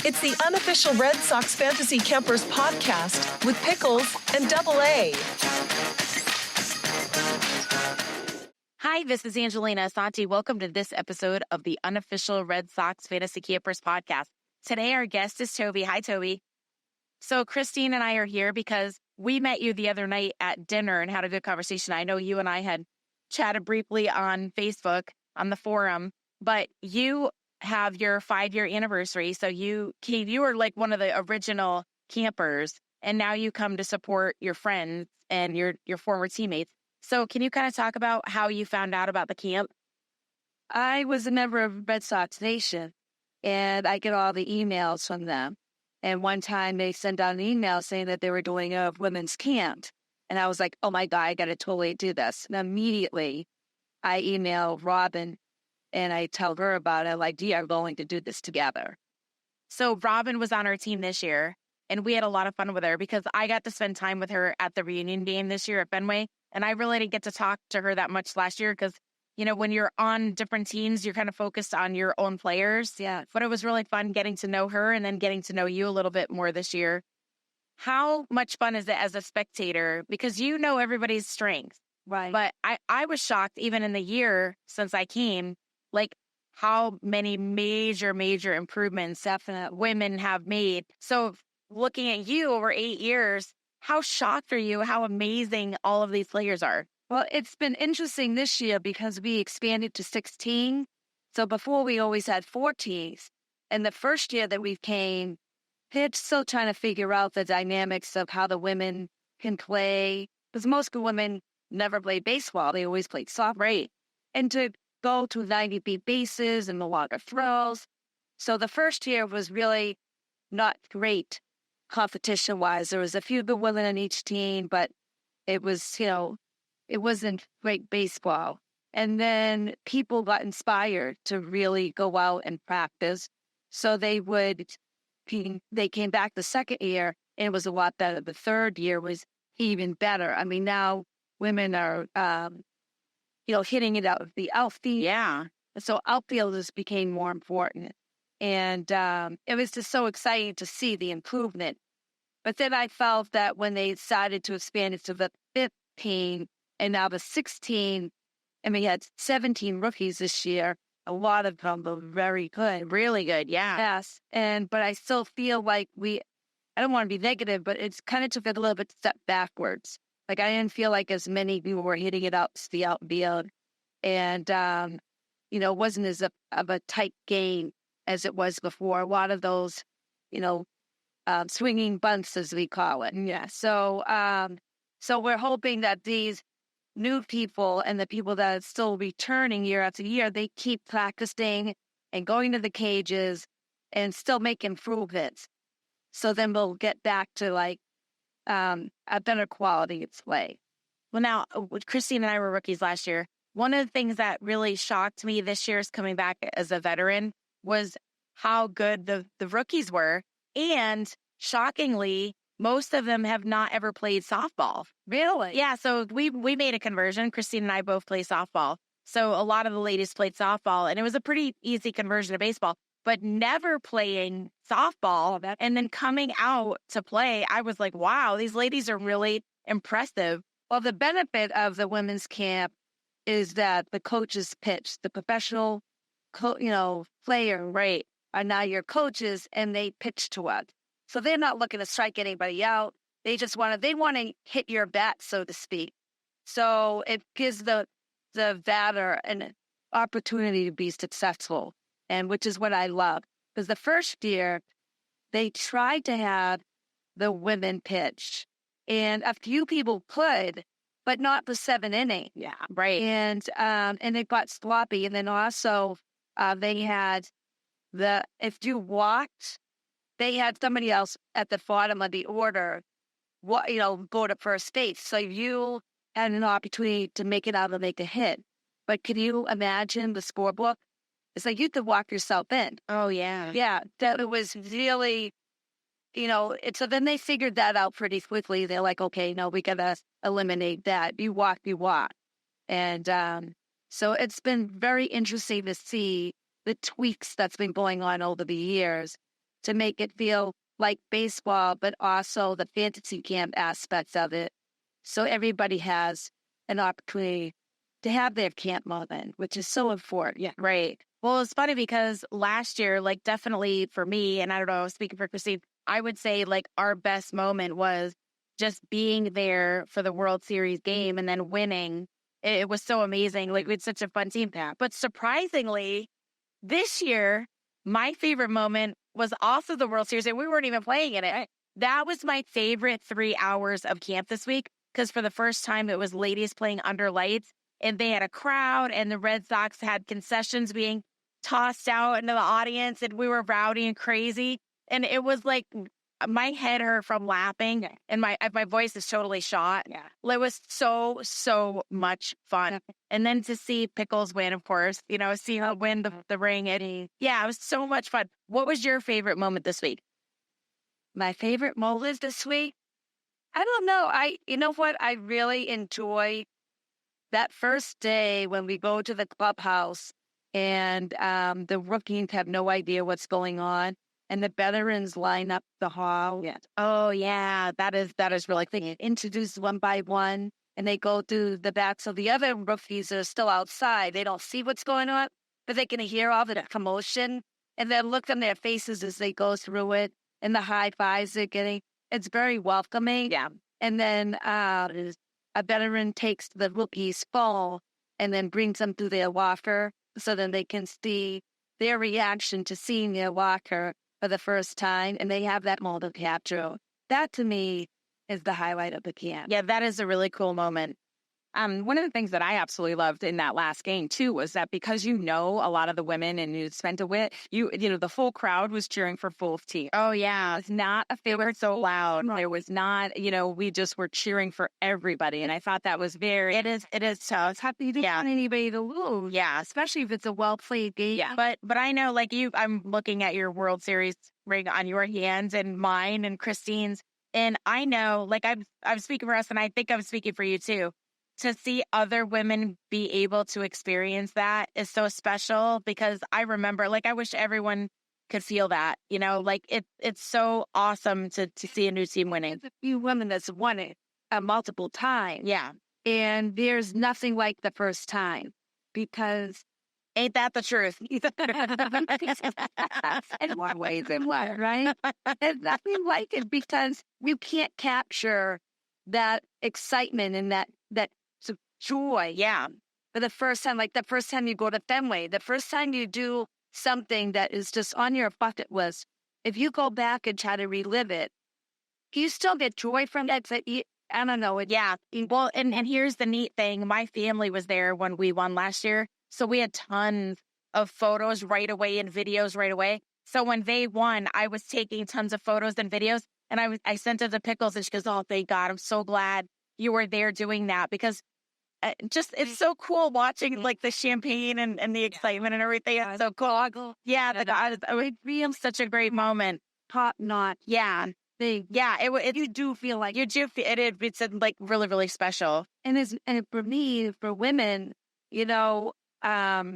It's the unofficial Red Sox Fantasy Campers podcast with Pickles and Double A. Hi, this is Angelina Asante. Welcome to this episode of the unofficial Red Sox Fantasy Campers podcast. Today, our guest is Tobi. Hi, Tobi. So Christine and I are here because we met you the other night at dinner and had a good conversation. I know you and I had chatted briefly on Facebook on the forum, but you have your 5-year anniversary. So you were like one of the original campers, and now you come to support your friends and your former teammates. So can you kind of talk about how you found out about the camp? I was a member of Red Sox Nation, and I get all the emails from them. And one time they sent out an email saying that they were doing a women's camp. And I was like, oh my God, I got to totally do this. And immediately I email Robin and I tell her about it, like, we are going to do this together. So Robin was on our team this year, and we had a lot of fun with her because I got to spend time with her at the reunion game this year at Fenway. And I really didn't get to talk to her that much last year because, you know, when you're on different teams, you're kind of focused on your own players. Yeah. But it was really fun getting to know her and then getting to know you a little bit more this year. How much fun is it as a spectator? Because you know everybody's strengths. Right. But I was shocked even in the year since I came, like how many major improvements definite women have made. So looking at you over 8 years, how shocked are you how amazing all of these players are? Well, it's been interesting this year because we expanded to 16. So before we always had 4 teams. And the first year that we came, they're still trying to figure out the dynamics of how the women can play. Because most women never played baseball. They always played softball. Right. And to go to 90 feet bases and the longer throws. So the first year was really not great competition-wise. There was a few good women on each team, but it was, it wasn't great baseball. And then people got inspired to really go out and practice. So they came back the second year and it was a lot better. The third year was even better. I mean, now women are, hitting it out of the outfield. Yeah. So outfielders became more important. And it was just so exciting to see the improvement. But then I felt that when they decided to expand it to the 15 and now the 16, and we had 17 rookies this year, a lot of them were very good. Really good, yeah. Yes. But I still feel like I don't want to be negative, but it's kind of took a little bit step backwards. Like I didn't feel like as many people were hitting it out to the outfield. And, it wasn't as of a tight game as it was before. A lot of those, swinging bunts, as we call it. Yeah. So we're hoping that these new people and the people that are still returning year after year, they keep practicing and going to the cages and still make improvements. So then we'll get back to a better quality of play. Well, now, Christine and I were rookies last year. One of the things that really shocked me this year's coming back as a veteran was how good the rookies were. And shockingly, most of them have not ever played softball. Really? Yeah. So we made a conversion. Christine and I both play softball. So a lot of the ladies played softball and it was a pretty easy conversion to baseball, but never playing softball and then coming out to play. I was like, wow, these ladies are really impressive. Well, the benefit of the women's camp is that the coaches pitch, the professional, player, right, are now your coaches and they pitch to us. So they're not looking to strike anybody out. They just want to hit your bat, so to speak. So it gives the batter an opportunity to be successful, and which is what I love. Because the first year, they tried to have the women pitch, and a few people could, but not for 7 innings. Yeah, right. And it got sloppy. And then also they had if you walked, they had somebody else at the bottom of the order, go to first base. So you had an opportunity to make it out and make a hit. But can you imagine the scorebook? It's like you could walk yourself in. Oh, yeah. Yeah, that it was really, so then they figured that out pretty quickly. They're like, okay, no, we got to eliminate that. You walk. And so it's been very interesting to see the tweaks that's been going on over the years to make it feel like baseball, but also the fantasy camp aspects of it. So everybody has an opportunity to have their camp moment, which is so important. Yeah, right. Well, it's funny because last year, like definitely for me, and I don't know, speaking for Christine, I would say like our best moment was just being there for the World Series game and then winning. It was so amazing. Like we had such a fun team. But surprisingly, this year, my favorite moment was also the World Series, and we weren't even playing in it. That was my favorite 3 hours of camp this week because for the first time, it was ladies playing under lights, and they had a crowd, and the Red Sox had concessions being tossed out into the audience, and we were rowdy and crazy. And it was like my head hurt from laughing, and my voice is totally shot. Yeah, it was so much fun. And then to see Pickles win, of course, see her win the ring. It was so much fun. What was your favorite moment this week? My favorite moment this week? I don't know. You know what? I really enjoy that first day when we go to the clubhouse and the rookies have no idea what's going on. And the veterans line up the hall. Yeah. Oh, yeah. That is really cool. They get introduced one by one, and they go through the back. So the other rookies are still outside. They don't see what's going on, but they can hear all the commotion. And then look on their faces as they go through it, and the high fives they're getting. It's very welcoming. Yeah. And then a veteran takes the rookie's phone and then brings them to their locker so then they can see their reaction to seeing their locker for the first time, and they have that moment capture. That to me is the highlight of the camp. Yeah, that is a really cool moment. One of the things that I absolutely loved in that last game too was that because a lot of the women and you spent a wit, the full crowd was cheering for both teams. Oh yeah, it's not a favorite so loud. There was not, we just were cheering for everybody, and I thought that was very. It is tough. It's happy you don't want anybody to lose. Yeah, especially if it's a well played game. Yeah, but I know like you, I'm looking at your World Series ring on your hands and mine and Christine's, and I know like I'm speaking for us, and I think I'm speaking for you too. To see other women be able to experience that is so special because I remember, like, I wish everyone could feel that, like it's so awesome to see a new team winning. There's a few women that's won it multiple times. Yeah. And there's nothing like the first time because ain't that the truth? In one way than one, right? There's nothing like it because you can't capture that excitement and that joy. Yeah. For the first time, like the first time you go to Fenway, the first time you do something that is just on your bucket list, if you go back and try to relive it, you still get joy from that. I don't know. Yeah. Well, and here's the neat thing. My family was there when we won last year. So we had tons of photos right away and videos right away. So when they won, I was taking tons of photos and videos, and I sent it to Pickles, and she goes, "Oh, thank God. I'm so glad you were there doing that," because it's so cool watching like the champagne and the excitement and everything. It's so cool. Yeah, it's such a great moment. Top notch. Yeah. Yeah, you do feel like you do feel it's like really, really special. And for me, for women, I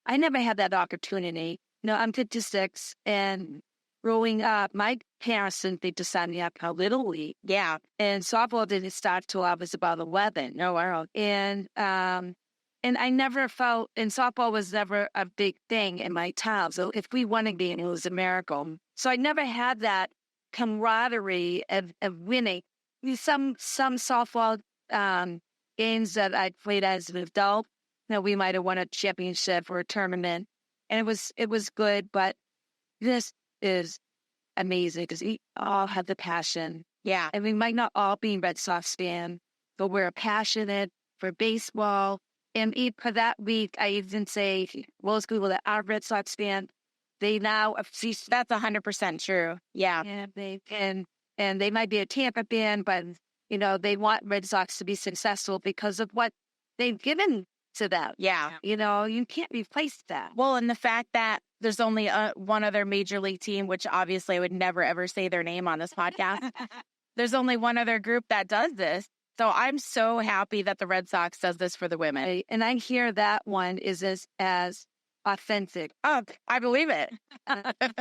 never had that opportunity. I'm 56, and growing up, my parents didn't decide to have a Little League. Yeah. And softball didn't start till I was about 11. No, wow. And I never felt, and softball was never a big thing in my town. So if we won a game, it was a miracle. So I never had that camaraderie of winning. Some softball games that I played as an adult, we might have won a championship or a tournament, and it was good. But this is amazing because we all have the passion. Yeah. And we might not all be Red Sox fans, but we're passionate for baseball. And for that week, I even say, most people that are Red Sox fans, they now see. That's 100% true. Yeah. And they might be a Tampa fan, but, they want Red Sox to be successful because of what they've given to them. Yeah. You can't replace that. Well, and the fact that there's only one other major league team, which obviously I would never, ever say their name on this podcast. There's only one other group that does this. So I'm so happy that the Red Sox does this for the women. And I hear that one is as authentic. Oh, I believe it.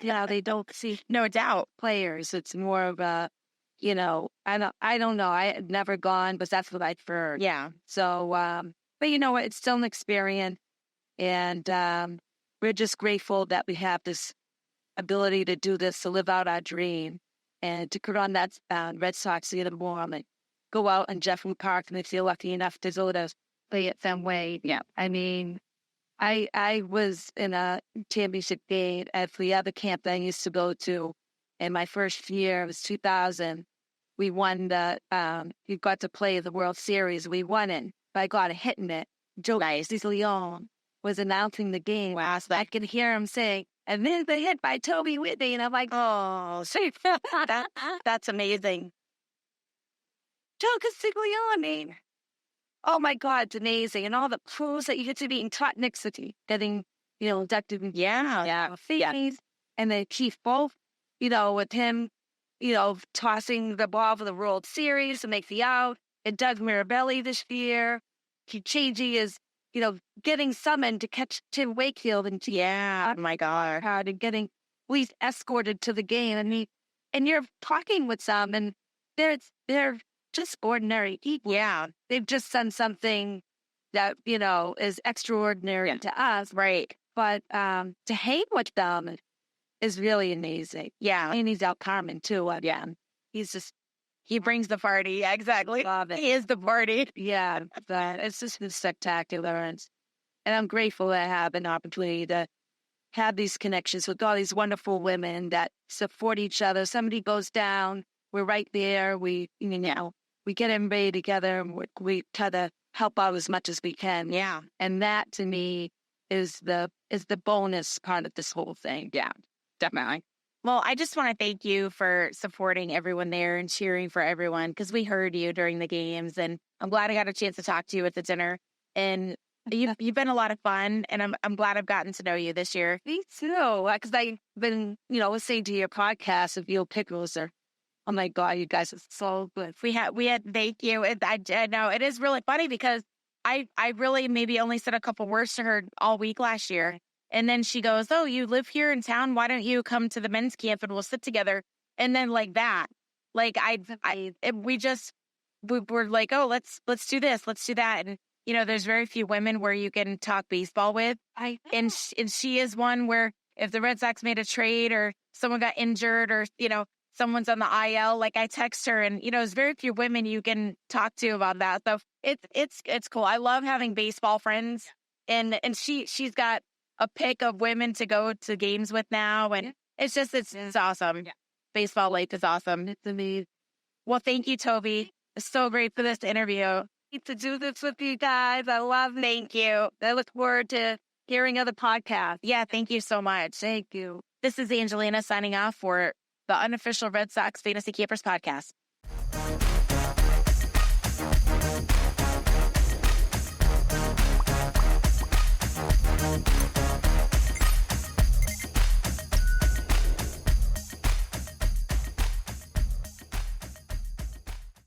They don't see No doubt. players. It's more of a, I don't know. I had never gone, but that's what I'd heard. Yeah. So, but you know what? It's still an experience. And we're just grateful that we have this ability to do this, to live out our dream, and to put on that Red Sox uniform and go out in Jeffrey Park and if you're lucky enough to go to play it some way. Yeah. I mean, I was in a championship game at the other camp that I used to go to. In my first year, it was 2000. We won we got to play the World Series. We won it. But I got a hit in it. Joe Leon was announcing the game. Wow, so I could hear him saying, and then the hit by Tobi Whitney. And I'm like, oh, see, that's amazing. Joe Castiglione. Oh my God, it's amazing. And all the pros that you get to be in taught next to getting, inducted in fees. And then Keith Both, with him, tossing the ball for the World Series to make the out. And Doug Mirabelli this year. Kijiji is, getting summoned to catch Tim Wakefield. And oh my God. And getting at least escorted to the game. And you're talking with some, and they're just ordinary people. Yeah. They've just done something that, is extraordinary to us. Right. But to hang with them is really amazing. Yeah. And he's out Carmen too. He brings the party. Yeah, exactly. Love it. He is the party. Yeah. But it's just been spectacular. And I'm grateful that I have an opportunity to have these connections with all these wonderful women that support each other. Somebody goes down, we're right there. We get everybody together. And we try to help out as much as we can. Yeah. And that to me is the bonus part of this whole thing. Yeah, definitely. Well, I just want to thank you for supporting everyone there and cheering for everyone, because we heard you during the games, and I'm glad I got a chance to talk to you at the dinner. And you've been a lot of fun, and I'm glad I've gotten to know you this year. Me too, because I've been listening to your podcast of Real Pickles. Oh my God, you guys are so good. We had thank you. I know it is really funny because I really maybe only said a couple words to her all week last year. And then she goes, "Oh, you live here in town. Why don't you come to the men's camp and we'll sit together?" And then like that, like we're like, "Oh, let's do this. Let's do that." And, there's very few women where you can talk baseball with. And she is one where if the Red Sox made a trade or someone got injured or, someone's on the IL, like I text her, and, there's very few women you can talk to about that. So it's cool. I love having baseball friends, and she's got a pick of women to go to games with now. And it's awesome. Yeah. Baseball life is awesome. It's amazing. Well, thank you, Tobi. It's so great for this interview. To do this with you guys. I love it. Thank you. I look forward to hearing other podcasts. Yeah, thank you so much. Thank you. This is Angelina signing off for the Unofficial Red Sox Fantasy Campers podcast.